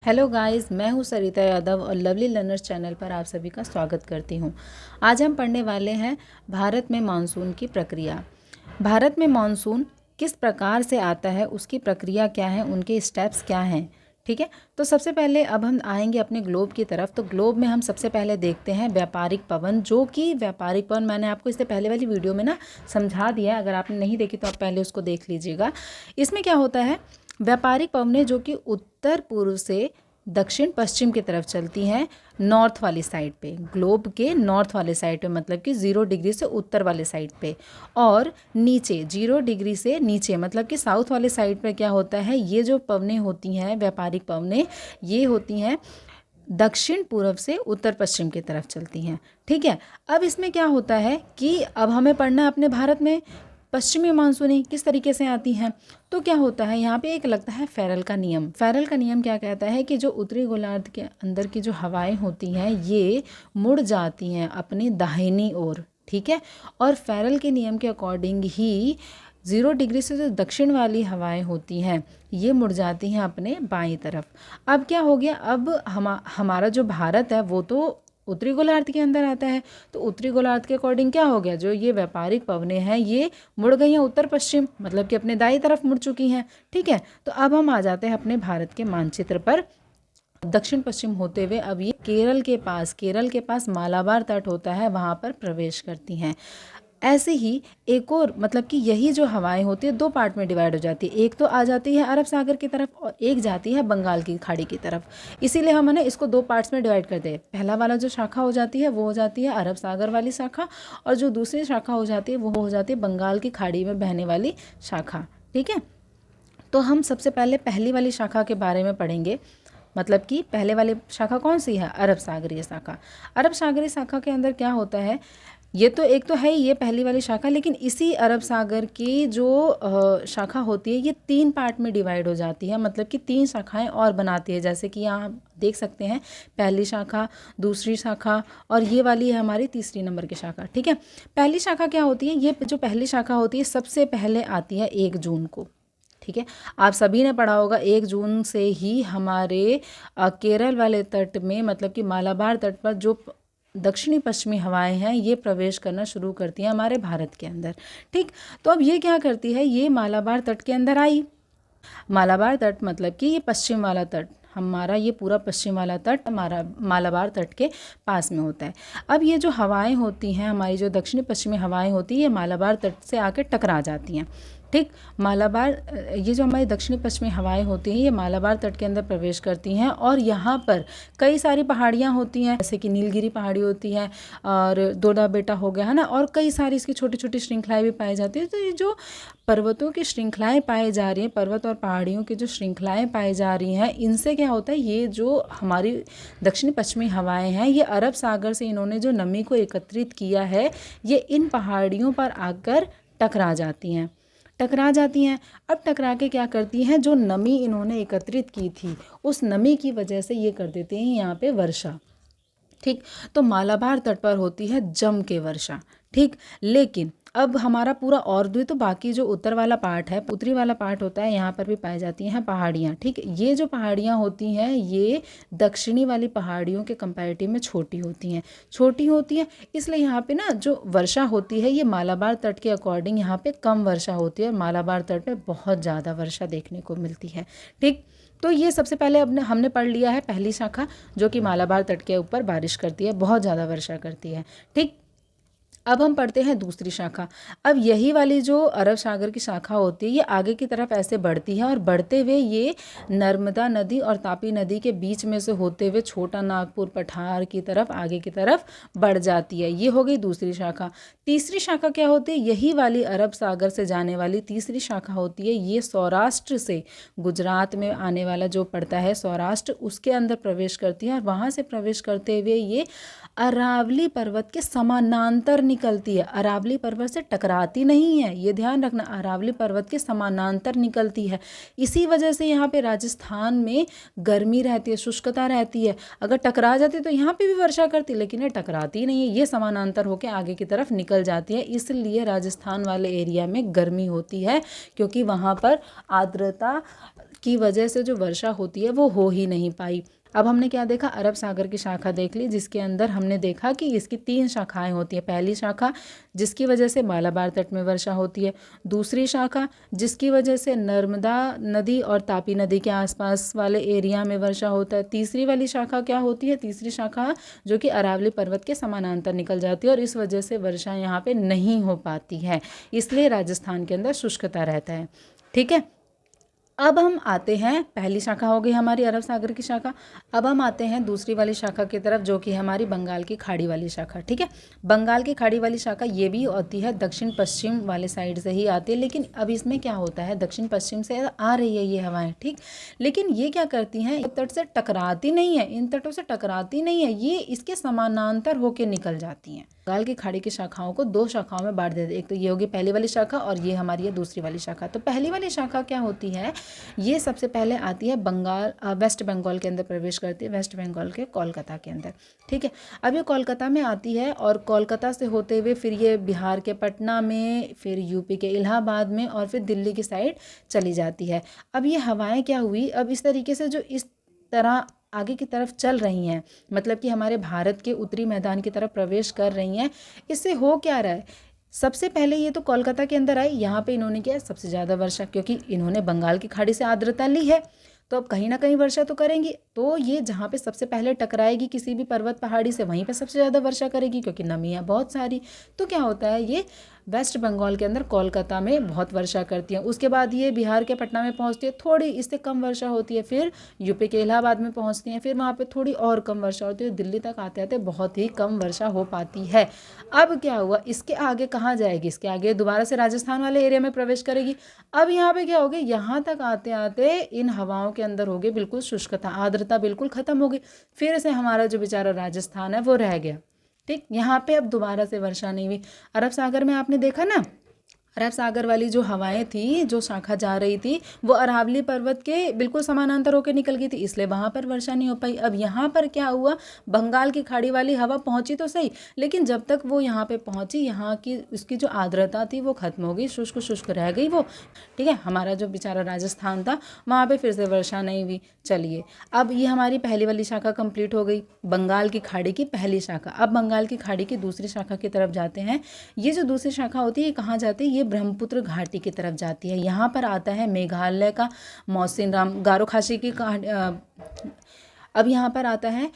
Hello guys, मैं हूँ सरिता यादव और लवली लर्नर्स चैनल पर आप सभी का स्वागत करती हूँ। आज हम पढ़ने वाले हैं भारत में मानसून की प्रक्रिया। भारत में मानसून किस प्रकार से आता है, उसकी प्रक्रिया क्या है, उनके स्टेप्स क्या हैं। ठीक है, तो सबसे पहले अब हम आएंगे अपने ग्लोब की तरफ। तो ग्लोब में हम सबसे पहले देखते हैं व्यापारिक पवन, जो कि व्यापारिक पवन मैंने आपको इससे पहले वाली वीडियो में समझा दिया है। अगर आपने नहीं देखी तो आप पहले उसको देख लीजिएगा। इसमें क्या होता है, व्यापारिक पवनें जो कि उत्तर पूर्व से दक्षिण पश्चिम की तरफ चलती हैं, नॉर्थ वाली साइड पे, ग्लोब के नॉर्थ वाले साइड पे, मतलब कि 0 डिग्री से उत्तर वाले साइड पे, और नीचे 0 डिग्री से नीचे मतलब कि साउथ वाले साइड पे क्या होता है, ये जो पवनें होती हैं व्यापारिक पवनें, ये होती हैं दक्षिण पूर्व से उत्तर पश्चिम की तरफ चलती हैं। ठीक है, अब इसमें क्या होता है कि अब हमें पढ़ना है अपने भारत में पश्चिमी मानसूनी किस तरीके से आती हैं। तो क्या होता है, यहाँ पे एक लगता है फेरल का नियम। फेरल का नियम क्या कहता है कि जो उत्तरी गोलार्ध के अंदर की जो हवाएं होती हैं ये मुड़ जाती हैं अपनी दाहिनी ओर। ठीक है, और फेरल के नियम के अकॉर्डिंग ही 0 डिग्री से जो दक्षिण वाली हवाएं होती हैं ये मुड़ जाती हैं अपने बाईं तरफ। अब क्या हो गया, अब हमारा जो भारत है वो तो उत्तरी गोलार्ध के अंदर आता है, तो उत्तरी गोलार्ध के अकॉर्डिंग क्या हो गया, जो ये व्यापारिक पवनें हैं ये मुड़ गई हैं उत्तर पश्चिम, मतलब कि अपने दाईं तरफ मुड़ चुकी हैं। ठीक है, तो अब हम आ जाते हैं अपने भारत के मानचित्र पर। दक्षिण पश्चिम होते हुए अब ये केरल के पास मालाबार तट होता है, वहाँ पर प्रवेश करती हैं। ऐसे ही एक और, मतलब कि यही जो हवाएं होती है 2 पार्ट में डिवाइड हो जाती है। एक तो आ जाती है अरब सागर की तरफ और एक जाती है बंगाल की खाड़ी की तरफ। इसीलिए हमने इसको 2 पार्ट्स में डिवाइड कर दिया। पहला वाला जो शाखा हो जाती है वो हो जाती है अरब सागर वाली शाखा, और जो दूसरी शाखा हो जाती है वो हो जाती है बंगाल की खाड़ी में बहने वाली शाखा। ठीक है, तो हम सबसे पहले पहली वाली शाखा के बारे में पढ़ेंगे। मतलब कि पहले वाली शाखा कौन सी है, अरब सागरीय शाखा। अरब सागरीय शाखा के अंदर क्या होता है, ये तो एक तो है ही ये पहली वाली शाखा, लेकिन इसी अरब सागर की जो शाखा होती है ये 3 पार्ट में डिवाइड हो जाती है, मतलब कि 3 शाखाएं और बनाती है। जैसे कि यहाँ देख सकते हैं, पहली शाखा, दूसरी शाखा, और ये वाली है हमारी तीसरी नंबर की शाखा। ठीक है, पहली शाखा क्या होती है, ये जो पहली शाखा होती है सबसे पहले आती है 1 जून को। ठीक है, आप सभी ने पढ़ा होगा 1 जून से ही हमारे केरल वाले तट में, मतलब कि मालाबार तट पर जो दक्षिणी पश्चिमी हवाएं हैं ये प्रवेश करना शुरू करती हैं हमारे भारत के अंदर। ठीक, तो अब ये क्या करती है, ये मालाबार तट के अंदर आई। मालाबार तट मतलब कि ये पश्चिम वाला तट, हमारा ये पूरा पश्चिम वाला तट हमारा मालाबार तट के पास में होता है। अब ये जो हवाएं होती हैं हमारी, जो दक्षिणी पश्चिमी हवाएं होती हैं, ये मालाबार तट से आकर टकरा जाती हैं। ठीक, मालाबार, ये जो हमारी दक्षिणी पश्चिमी हवाएं होती हैं ये मालाबार तट के अंदर प्रवेश करती हैं, और यहाँ पर कई सारी पहाड़ियाँ होती हैं, जैसे कि नीलगिरी पहाड़ी होती है, और दोदा बेटा हो गया है ना, और कई सारी इसकी छोटी छोटी श्रृंखलाएँ भी पाई जाती हैं। तो ये जो पर्वतों की श्रृंखलाएँ पाई जा रही हैं, पर्वत और पहाड़ियों की जो श्रृंखलाएँ पाई जा रही हैं, इनसे क्या होता है, ये जो हमारी दक्षिणी पश्चिमी हवाएं हैं ये अरब सागर से इन्होंने जो नमी को एकत्रित किया है ये इन पहाड़ियों पर आकर टकरा जाती हैं। अब टकरा के क्या करती हैं, जो नमी इन्होंने एकत्रित की थी उस नमी की वजह से ये कर देते हैं यहाँ पे वर्षा। ठीक, तो मालाबार तट पर होती है जम के वर्षा। ठीक, लेकिन अब हमारा पूरा और भी तो बाकी जो उत्तर वाला पार्ट है, उत्तरी वाला पार्ट होता है, यहाँ पर भी पाई जाती हैं पहाड़ियाँ। ठीक, ये जो पहाड़ियाँ होती हैं ये दक्षिणी वाली पहाड़ियों के कंपैरेटिव में छोटी होती हैं, इसलिए यहाँ पे ना जो वर्षा होती है ये मालाबार तट के अकॉर्डिंग यहाँ पे कम वर्षा होती है, और मालाबार तट पे बहुत ज़्यादा वर्षा देखने को मिलती है। ठीक, तो ये सबसे पहले हमने पढ़ लिया है पहली शाखा, जो कि मालाबार तट के ऊपर बारिश करती है, बहुत ज़्यादा वर्षा करती है। ठीक, अब हम पढ़ते हैं दूसरी शाखा। अब यही वाली जो अरब सागर की शाखा होती है ये आगे की तरफ ऐसे बढ़ती है, और बढ़ते हुए ये नर्मदा नदी और तापी नदी के बीच में से होते हुए छोटा नागपुर पठार की तरफ आगे की तरफ बढ़ जाती है। ये हो गई दूसरी शाखा। तीसरी शाखा क्या होती है, यही वाली अरब सागर से जाने वाली तीसरी शाखा होती है, ये सौराष्ट्र से गुजरात में आने वाला जो पड़ता है सौराष्ट्र, उसके अंदर प्रवेश करती है, और वहाँ से प्रवेश करते हुए ये अरावली पर्वत के समानांतर निकलती है। अरावली पर्वत से टकराती नहीं है, ये ध्यान रखना, अरावली पर्वत के समानांतर निकलती है। इसी वजह से यहाँ पे राजस्थान में गर्मी रहती है, शुष्कता रहती है। अगर टकरा जाती तो यहाँ पे भी वर्षा करती, लेकिन ये टकराती नहीं है, ये समानांतर होकर आगे की तरफ निकल जाती है। इसलिए राजस्थान वाले एरिया में गर्मी होती है, क्योंकि वहाँ पर आर्द्रता की वजह से जो वर्षा होती है वो हो ही नहीं पाई। अब हमने क्या देखा, अरब सागर की शाखा देख ली, जिसके अंदर हमने देखा कि इसकी 3 शाखाएं होती है। पहली शाखा जिसकी वजह से मालाबार तट में वर्षा होती है, दूसरी शाखा जिसकी वजह से नर्मदा नदी और तापी नदी के आसपास वाले एरिया में वर्षा होता है, तीसरी वाली शाखा क्या होती है, तीसरी शाखा जो कि अरावली पर्वत के समानांतर निकल जाती है और इस वजह से वर्षा यहाँ पे नहीं हो पाती है, इसलिए राजस्थान के अंदर शुष्कता रहता है। ठीक है, अब हम आते हैं, पहली शाखा हो गई हमारी अरब सागर की शाखा। अब हम आते हैं दूसरी वाली शाखा की तरफ, जो कि हमारी बंगाल की खाड़ी वाली शाखा। ठीक है, बंगाल की खाड़ी वाली शाखा ये भी होती है दक्षिण पश्चिम वाले साइड से ही आती है, लेकिन अब इसमें क्या होता है, दक्षिण पश्चिम से आ रही है ये हवाएं, ठीक, लेकिन ये क्या करती हैं, तट से टकराती नहीं है, इन तटों से टकराती नहीं है, ये इसके समानांतर होकर निकल जाती हैं। बंगाल की खाड़ी की शाखाओं को 2 शाखाओं में बांट देते हैं, एक तो ये होगी पहली वाली शाखा और ये हमारी है दूसरी वाली शाखा। तो पहली वाली शाखा क्या होती है, ये सबसे पहले आती है बंगाल वेस्ट बंगाल के अंदर प्रवेश करती है, वेस्ट बंगाल के कोलकाता के अंदर। ठीक है, अब ये कोलकाता में आती है और कोलकाता से होते हुए फिर ये बिहार के पटना में, फिर यूपी के इलाहाबाद में और फिर दिल्ली की साइड चली जाती है। अब ये हवाएं क्या हुई, अब इस तरीके से जो इस तरह आगे की तरफ चल रही हैं, मतलब कि हमारे भारत के उत्तरी मैदान की तरफ प्रवेश कर रही हैं, इससे हो क्या रहा है, सबसे पहले ये तो कोलकाता के अंदर आई, यहाँ पे इन्होंने किया सबसे ज़्यादा वर्षा, क्योंकि इन्होंने बंगाल की खाड़ी से आर्द्रता ली है, तो अब कहीं ना कहीं वर्षा तो करेंगी, तो ये जहाँ पे सबसे पहले टकराएगी किसी भी पर्वत पहाड़ी से, वहीं पे सबसे ज़्यादा वर्षा करेगी, क्योंकि नमी है बहुत सारी। तो क्या होता है, ये वेस्ट बंगाल के अंदर कोलकाता में बहुत वर्षा करती है, उसके बाद ये बिहार के पटना में पहुंचती है, थोड़ी इससे कम वर्षा होती है, फिर यूपी के इलाहाबाद में पहुंचती हैं, फिर वहाँ पे थोड़ी और कम वर्षा होती है, दिल्ली तक आते आते बहुत ही कम वर्षा हो पाती है। अब क्या हुआ, इसके आगे कहाँ जाएगी, इसके आगे दोबारा से राजस्थान वाले एरिया में प्रवेश करेगी। अब यहाँ पे क्या हो गया, यहाँ तक आते आते इन हवाओं के अंदर हो गई बिल्कुल शुष्कता, आर्द्रता बिल्कुल खत्म हो गई, फिर से हमारा जो बेचारा राजस्थान है वो रह गया। ठीक, यहाँ पे अब दोबारा से वर्षा नहीं हुई। अरब सागर में आपने देखा ना, अरब सागर वाली जो हवाएं थी, जो शाखा जा रही थी, वो अरावली पर्वत के बिल्कुल समानांतर होकर निकल गई थी, इसलिए वहाँ पर वर्षा नहीं हो पाई। अब यहाँ पर क्या हुआ, बंगाल की खाड़ी वाली हवा पहुँची तो सही, लेकिन जब तक वो यहाँ पे पहुँची, यहाँ की उसकी जो आर्द्रता थी वो खत्म हो गई, शुष्क शुष्क रह गई वो। ठीक है, हमारा जो बेचारा राजस्थान था वहाँ पर फिर से वर्षा नहीं हुई। चलिए, अब ये हमारी पहली वाली शाखा कंप्लीट हो गई, बंगाल की खाड़ी की पहली शाखा। अब बंगाल की खाड़ी की दूसरी शाखा की तरफ जाते हैं। ये जो दूसरी शाखा होती है ये कहाँ जाती है, ये ब्रह्मपुत्र घाटी की तरफ जाती है। यहाँ पर आता है मेघालय का मौसिनराम, गारो खासी की अब यहाँ पर आता है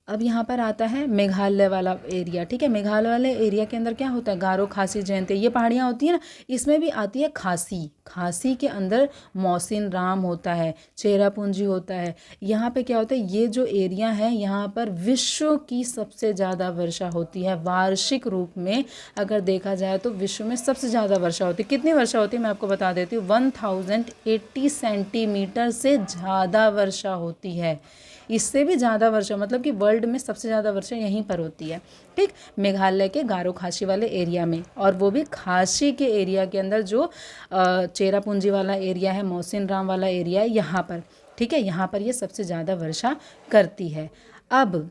अब यहाँ पर आता है मेघालय वाला एरिया। ठीक है, मेघालय वाले एरिया के अंदर क्या होता है, गारो खासी जयंती, ये पहाड़ियाँ होती है ना, इसमें भी आती है खासी, खासी के अंदर मौसिनराम होता है, चेरापूंजी होता है। यहाँ पे क्या होता है, ये जो एरिया है यहाँ पर विश्व की सबसे ज़्यादा वर्षा होती है, वार्षिक रूप में अगर देखा जाए तो विश्व में सबसे ज़्यादा वर्षा होती है। कितनी वर्षा होती है मैं आपको बता देती हूँ, 1080 सेंटीमीटर से ज़्यादा वर्षा होती है, इससे भी ज़्यादा वर्षा, मतलब कि वर्ल्ड में सबसे ज़्यादा वर्षा यहीं पर होती है। ठीक, मेघालय के गारो खासी वाले एरिया में, और वो भी खासी के एरिया के अंदर जो चेरापूंजी वाला एरिया है, मौसिनराम वाला एरिया है, यहाँ पर। ठीक है, यहाँ पर ये सबसे ज़्यादा वर्षा करती है। अब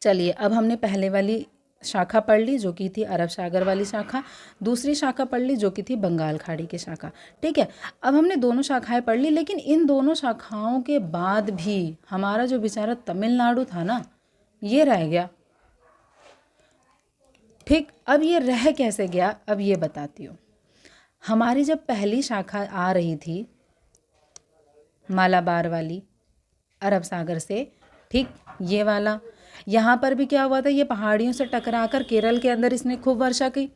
चलिए, अब हमने पहले वाली शाखा पढ़ ली जो कि थी अरब सागर वाली शाखा, दूसरी शाखा पढ़ ली जो कि थी बंगाल खाड़ी की शाखा। ठीक है, अब हमने दोनों शाखाएं पढ़ ली, लेकिन इन दोनों शाखाओं के बाद भी हमारा जो बेचारा तमिलनाडु था ना, ये रह गया। ठीक, अब ये रह कैसे गया, अब ये बताती हूँ। हमारी जब पहली शाखा आ रही थी मालाबार वाली अरब सागर से, ठीक, ये वाला, यहाँ पर भी क्या हुआ था, ये पहाड़ियों से टकराकर केरल के अंदर इसने खूब वर्षा की,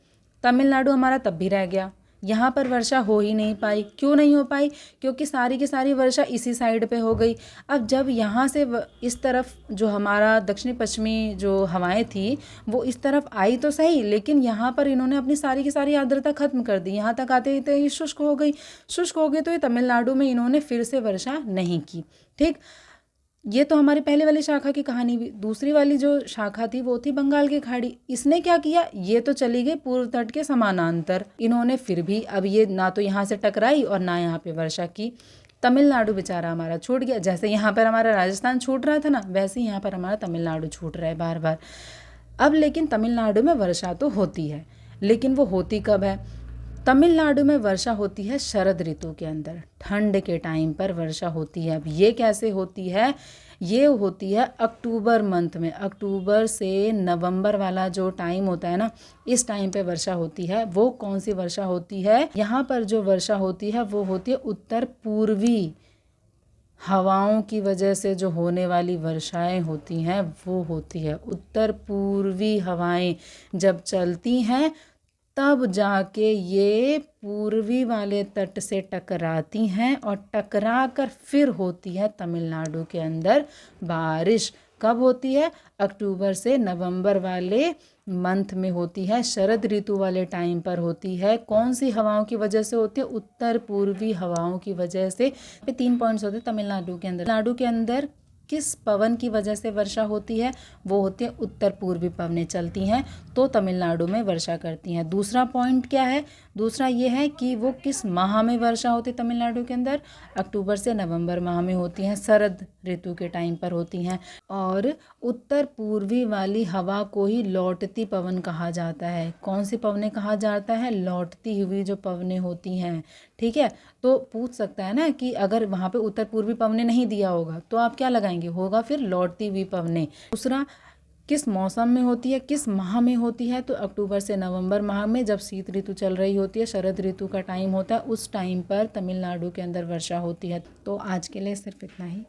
तमिलनाडु हमारा तब भी रह गया, यहाँ पर वर्षा हो ही नहीं पाई। क्यों नहीं हो पाई, क्योंकि सारी की सारी वर्षा इसी साइड पे हो गई। अब जब यहाँ से इस तरफ जो हमारा दक्षिणी पश्चिमी जो हवाएं थी वो इस तरफ आई तो सही, लेकिन यहाँ पर इन्होंने अपनी सारी की सारी आर्द्रता खत्म कर दी, यहाँ तक आते ही तो ये शुष्क हो गई, शुष्क हो गई, तो ये तमिलनाडु में इन्होंने फिर से वर्षा नहीं की। ठीक, ये तो हमारी पहले वाली शाखा की कहानी भी। दूसरी वाली जो शाखा थी वो थी बंगाल की खाड़ी, इसने क्या किया, ये तो चली गई पूर्व तट के समानांतर, इन्होंने फिर भी अब ये ना तो यहाँ से टकराई और ना यहाँ पे वर्षा की, तमिलनाडु बेचारा हमारा छूट गया। जैसे यहाँ पर हमारा राजस्थान छूट रहा था ना, वैसे ही यहाँ पर हमारा तमिलनाडु छूट रहा है बार बार। अब लेकिन तमिलनाडु में वर्षा तो होती है, लेकिन वो होती कब है, तमिलनाडु में वर्षा होती है शरद ऋतु के अंदर, ठंड के टाइम पर वर्षा होती है। अब ये कैसे होती है? ये होती है अक्टूबर मंथ में, अक्टूबर से नवंबर वाला जो टाइम होता है ना, इस टाइम पे वर्षा होती है। वो कौन सी वर्षा होती है? यहाँ पर जो वर्षा होती है वो होती है उत्तर पूर्वी हवाओं की वजह से जो होने वाली वर्षाएं होती हैं वो होती है। उत्तर पूर्वी हवाएं जब चलती हैं तब जाके ये पूर्वी वाले तट से टकराती हैं और टकरा कर फिर होती है तमिलनाडु के अंदर बारिश। कब होती है? अक्टूबर से नवंबर वाले मंथ में होती है, शरद ऋतु वाले टाइम पर होती है। कौन सी हवाओं की वजह से होती है? उत्तर पूर्वी हवाओं की वजह से। ये 3 पॉइंट्स होते हैं तमिलनाडु के अंदर। तमिलनाडु के अंदर किस पवन की वजह से वर्षा होती है? वो होती है उत्तर पूर्वी पवनें चलती हैं तो तमिलनाडु में वर्षा करती हैं। दूसरा पॉइंट क्या है? दूसरा ये है कि वो किस माह में वर्षा होती है तमिलनाडु के अंदर? अक्टूबर से नवंबर माह में होती हैं, शरद ऋतु के टाइम पर होती हैं। और उत्तर पूर्वी वाली हवा को ही लौटती पवन कहा जाता है। कौन सी पवनें कहा जाता है? लौटती हुई जो पवनें होती हैं। ठीक है, तो पूछ सकता है ना कि अगर वहाँ पे उत्तर पूर्वी पवनें नहीं दिया होगा तो आप क्या लगाएंगे? होगा फिर लौटती हुई पवनें। दूसरा, किस मौसम में होती है, किस माह में होती है? तो अक्टूबर से नवंबर माह में, जब शीत ऋतु चल रही होती है, शरद ऋतु का टाइम होता है, उस टाइम पर तमिलनाडु के अंदर वर्षा होती है। तो आज के लिए सिर्फ इतना ही।